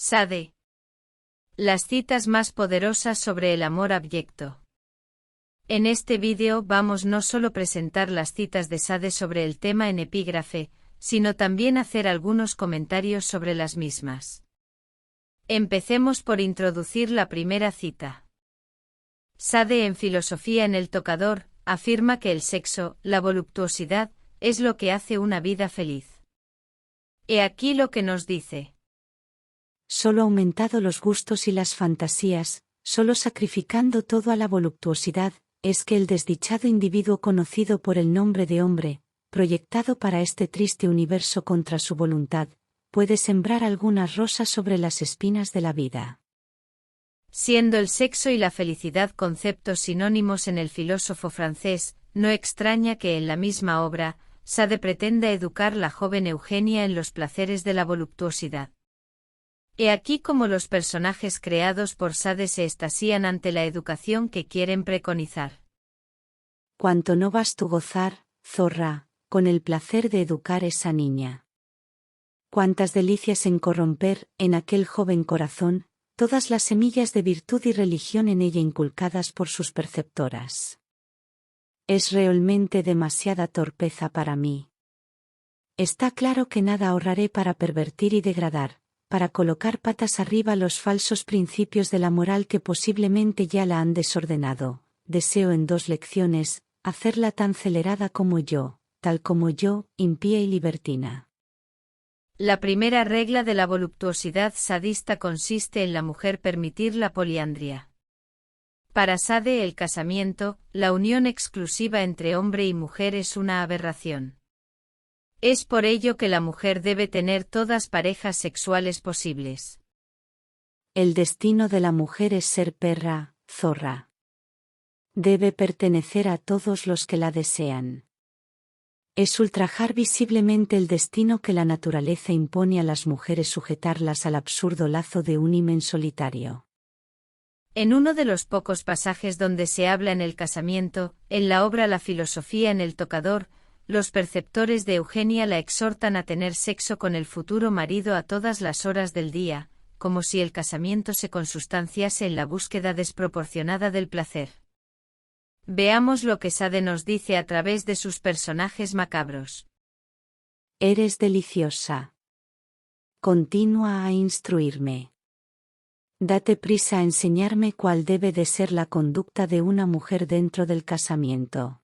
Sade. Las citas más poderosas sobre el amor abyecto. En este vídeo vamos no solo presentar las citas de Sade sobre el tema en epígrafe, sino también hacer algunos comentarios sobre las mismas. Empecemos por introducir la primera cita. Sade en Filosofía en el tocador, afirma que el sexo, la voluptuosidad, es lo que hace una vida feliz. He aquí lo que nos dice. Solo ha aumentado los gustos y las fantasías, solo sacrificando todo a la voluptuosidad, es que el desdichado individuo conocido por el nombre de hombre, proyectado para este triste universo contra su voluntad, puede sembrar algunas rosas sobre las espinas de la vida. Siendo el sexo y la felicidad conceptos sinónimos en el filósofo francés, no extraña que en la misma obra, Sade pretenda educar la joven Eugenia en los placeres de la voluptuosidad. He aquí cómo los personajes creados por Sade se extasían ante la educación que quieren preconizar. Cuánto no vas tú gozar, zorra, con el placer de educar esa niña. Cuántas delicias en corromper, en aquel joven corazón, todas las semillas de virtud y religión en ella inculcadas por sus preceptoras. Es realmente demasiada torpeza para mí. Está claro que nada ahorraré para pervertir y degradar, para colocar patas arriba los falsos principios de la moral que posiblemente ya la han desordenado. Deseo en 2 lecciones, hacerla tan celerada como yo, tal como yo, impía y libertina. La primera regla de la voluptuosidad sadista consiste en la mujer permitir la poliandria. Para Sade el casamiento, la unión exclusiva entre hombre y mujer es una aberración. Es por ello que la mujer debe tener todas parejas sexuales posibles. El destino de la mujer es ser perra, zorra. Debe pertenecer a todos los que la desean. Es ultrajar visiblemente el destino que la naturaleza impone a las mujeres, sujetarlas al absurdo lazo de un himen solitario. En uno de los pocos pasajes donde se habla en el casamiento, en la obra La filosofía en el tocador, los perceptores de Eugenia la exhortan a tener sexo con el futuro marido a todas las horas del día, como si el casamiento se consustanciase en la búsqueda desproporcionada del placer. Veamos lo que Sade nos dice a través de sus personajes macabros. Eres deliciosa. Continúa a instruirme. Date prisa a enseñarme cuál debe de ser la conducta de una mujer dentro del casamiento.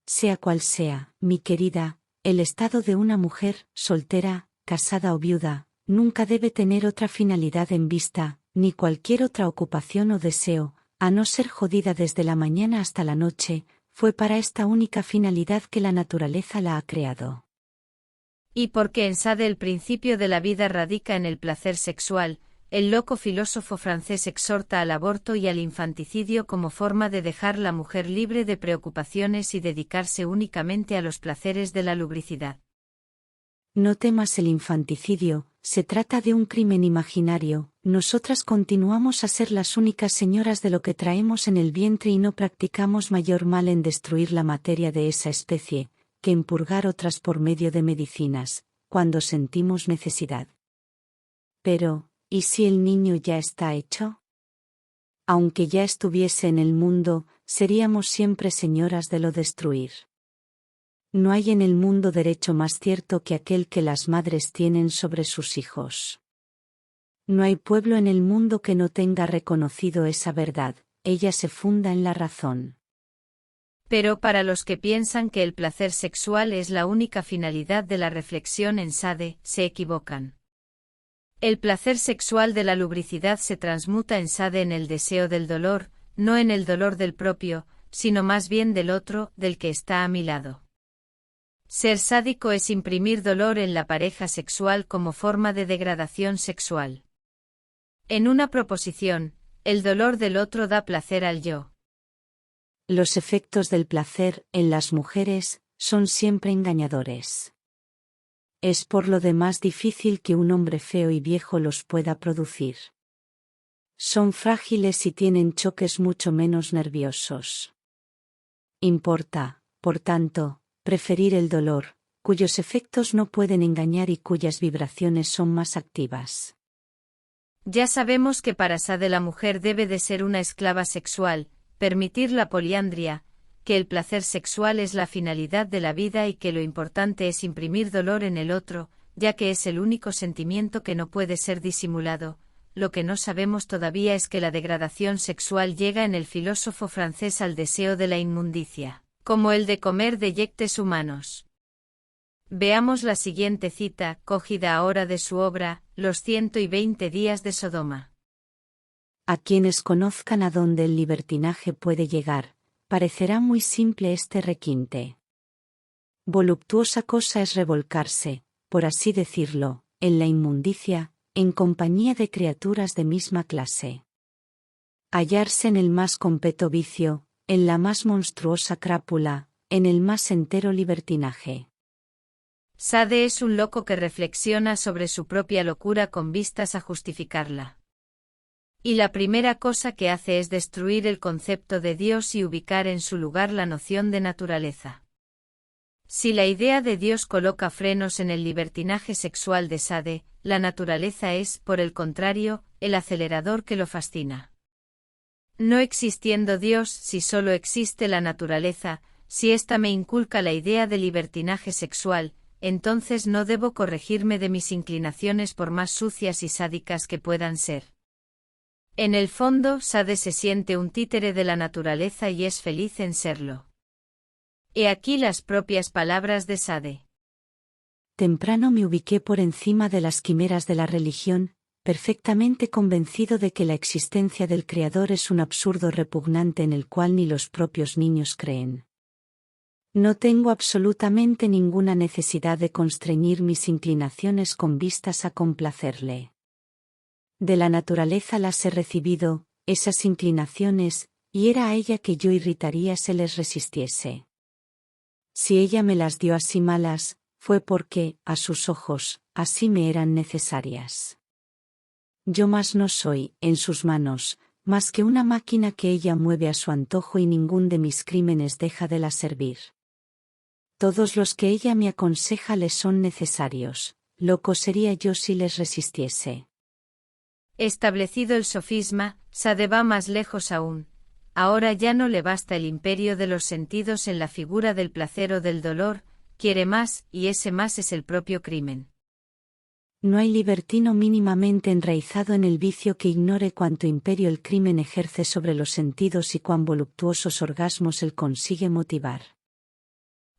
Sea cual sea, mi querida, el estado de una mujer, soltera, casada o viuda, nunca debe tener otra finalidad en vista, ni cualquier otra ocupación o deseo, a no ser jodida desde la mañana hasta la noche, fue para esta única finalidad que la naturaleza la ha creado. Y porque en Sade el principio de la vida radica en el placer sexual, el loco filósofo francés exhorta al aborto y al infanticidio como forma de dejar la mujer libre de preocupaciones y dedicarse únicamente a los placeres de la lubricidad. No temas el infanticidio, se trata de un crimen imaginario, nosotras continuamos a ser las únicas señoras de lo que traemos en el vientre y no practicamos mayor mal en destruir la materia de esa especie, que en purgar otras por medio de medicinas, cuando sentimos necesidad. Pero, ¿y si el niño ya está hecho? Aunque ya estuviese en el mundo, seríamos siempre señoras de lo destruir. No hay en el mundo derecho más cierto que aquel que las madres tienen sobre sus hijos. No hay pueblo en el mundo que no tenga reconocido esa verdad, ella se funda en la razón. Pero para los que piensan que el placer sexual es la única finalidad de la reflexión en Sade, se equivocan. El placer sexual de la lubricidad se transmuta en Sade en el deseo del dolor, no en el dolor del propio, sino más bien del otro, del que está a mi lado. Ser sádico es imprimir dolor en la pareja sexual como forma de degradación sexual. En una proposición, el dolor del otro da placer al yo. Los efectos del placer, en las mujeres, son siempre engañadores. Es por lo demás difícil que un hombre feo y viejo los pueda producir. Son frágiles y tienen choques mucho menos nerviosos. Importa, por tanto, preferir el dolor, cuyos efectos no pueden engañar y cuyas vibraciones son más activas. Ya sabemos que para Sade la mujer debe de ser una esclava sexual, permitir la poliandria, que el placer sexual es la finalidad de la vida y que lo importante es imprimir dolor en el otro, ya que es el único sentimiento que no puede ser disimulado. Lo que no sabemos todavía es que la degradación sexual llega en el filósofo francés al deseo de la inmundicia, como el de comer deyectes humanos. Veamos la siguiente cita, cogida ahora de su obra, Los 120 días de Sodoma. A quienes conozcan a dónde el libertinaje puede llegar, parecerá muy simple este requinte. Voluptuosa cosa es revolcarse, por así decirlo, en la inmundicia, en compañía de criaturas de misma clase. Hallarse en el más completo vicio, en la más monstruosa crápula, en el más entero libertinaje. Sade es un loco que reflexiona sobre su propia locura con vistas a justificarla. Y la primera cosa que hace es destruir el concepto de Dios y ubicar en su lugar la noción de naturaleza. Si la idea de Dios coloca frenos en el libertinaje sexual de Sade, la naturaleza es, por el contrario, el acelerador que lo fascina. No existiendo Dios, si solo existe la naturaleza, si ésta me inculca la idea de libertinaje sexual, entonces no debo corregirme de mis inclinaciones por más sucias y sádicas que puedan ser. En el fondo, Sade se siente un títere de la naturaleza y es feliz en serlo. He aquí las propias palabras de Sade. Temprano me ubiqué por encima de las quimeras de la religión, perfectamente convencido de que la existencia del Creador es un absurdo repugnante en el cual ni los propios niños creen. No tengo absolutamente ninguna necesidad de constreñir mis inclinaciones con vistas a complacerle. De la naturaleza las he recibido, esas inclinaciones, y era a ella que yo irritaría se les resistiese. Si ella me las dio así malas, fue porque, a sus ojos, así me eran necesarias. Yo más no soy, en sus manos, más que una máquina que ella mueve a su antojo y ningún de mis crímenes deja de la servir. Todos los que ella me aconseja le son necesarios, loco sería yo si les resistiese. Establecido el sofisma, Sade va más lejos aún. Ahora ya no le basta el imperio de los sentidos en la figura del placer o del dolor, quiere más, y ese más es el propio crimen. No hay libertino mínimamente enraizado en el vicio que ignore cuánto imperio el crimen ejerce sobre los sentidos y cuán voluptuosos orgasmos él consigue motivar.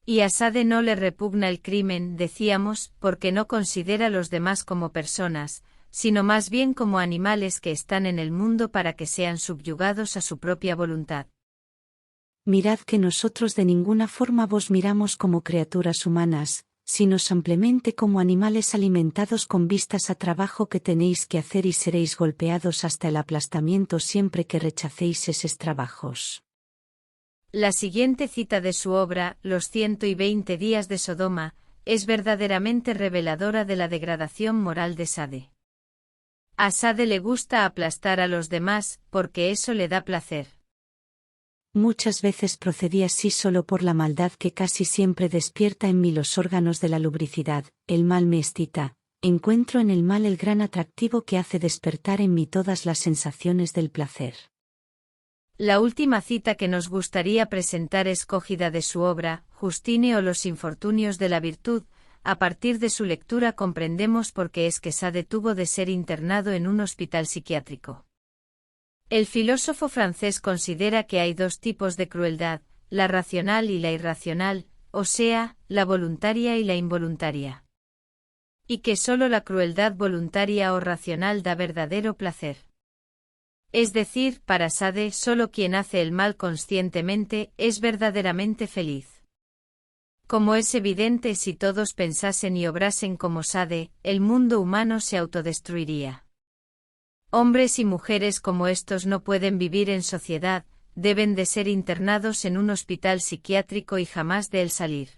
Y a Sade no le repugna el crimen, decíamos, porque no considera a los demás como personas, sino más bien como animales que están en el mundo para que sean subyugados a su propia voluntad. Mirad que nosotros de ninguna forma vos miramos como criaturas humanas, sino simplemente como animales alimentados con vistas a trabajo que tenéis que hacer y seréis golpeados hasta el aplastamiento siempre que rechacéis esos trabajos. La siguiente cita de su obra, Los 120 días de Sodoma, es verdaderamente reveladora de la degradación moral de Sade. A Sade le gusta aplastar a los demás, porque eso le da placer. Muchas veces procedí así solo por la maldad que casi siempre despierta en mí los órganos de la lubricidad, el mal me excita, encuentro en el mal el gran atractivo que hace despertar en mí todas las sensaciones del placer. La última cita que nos gustaría presentar es cogida de su obra, Justine o los infortunios de la virtud. A partir de su lectura comprendemos por qué es que Sade tuvo de ser internado en un hospital psiquiátrico. El filósofo francés considera que hay dos tipos de crueldad, la racional y la irracional, o sea, la voluntaria y la involuntaria. Y que solo la crueldad voluntaria o racional da verdadero placer. Es decir, para Sade, solo quien hace el mal conscientemente es verdaderamente feliz. Como es evidente, si todos pensasen y obrasen como Sade, el mundo humano se autodestruiría. Hombres y mujeres como estos no pueden vivir en sociedad, deben de ser internados en un hospital psiquiátrico y jamás de él salir.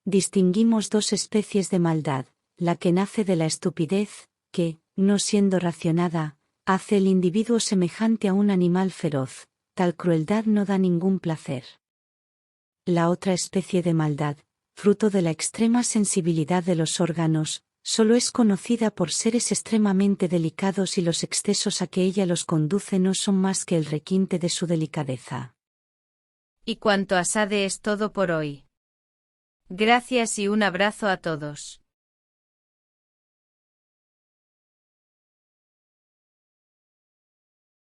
Distinguimos dos especies de maldad, la que nace de la estupidez, que, no siendo racionada, hace el individuo semejante a un animal feroz, tal crueldad no da ningún placer. La otra especie de maldad, fruto de la extrema sensibilidad de los órganos, solo es conocida por seres extremadamente delicados y los excesos a que ella los conduce no son más que el requinte de su delicadeza. Y cuanto a Sade es todo por hoy. Gracias y un abrazo a todos.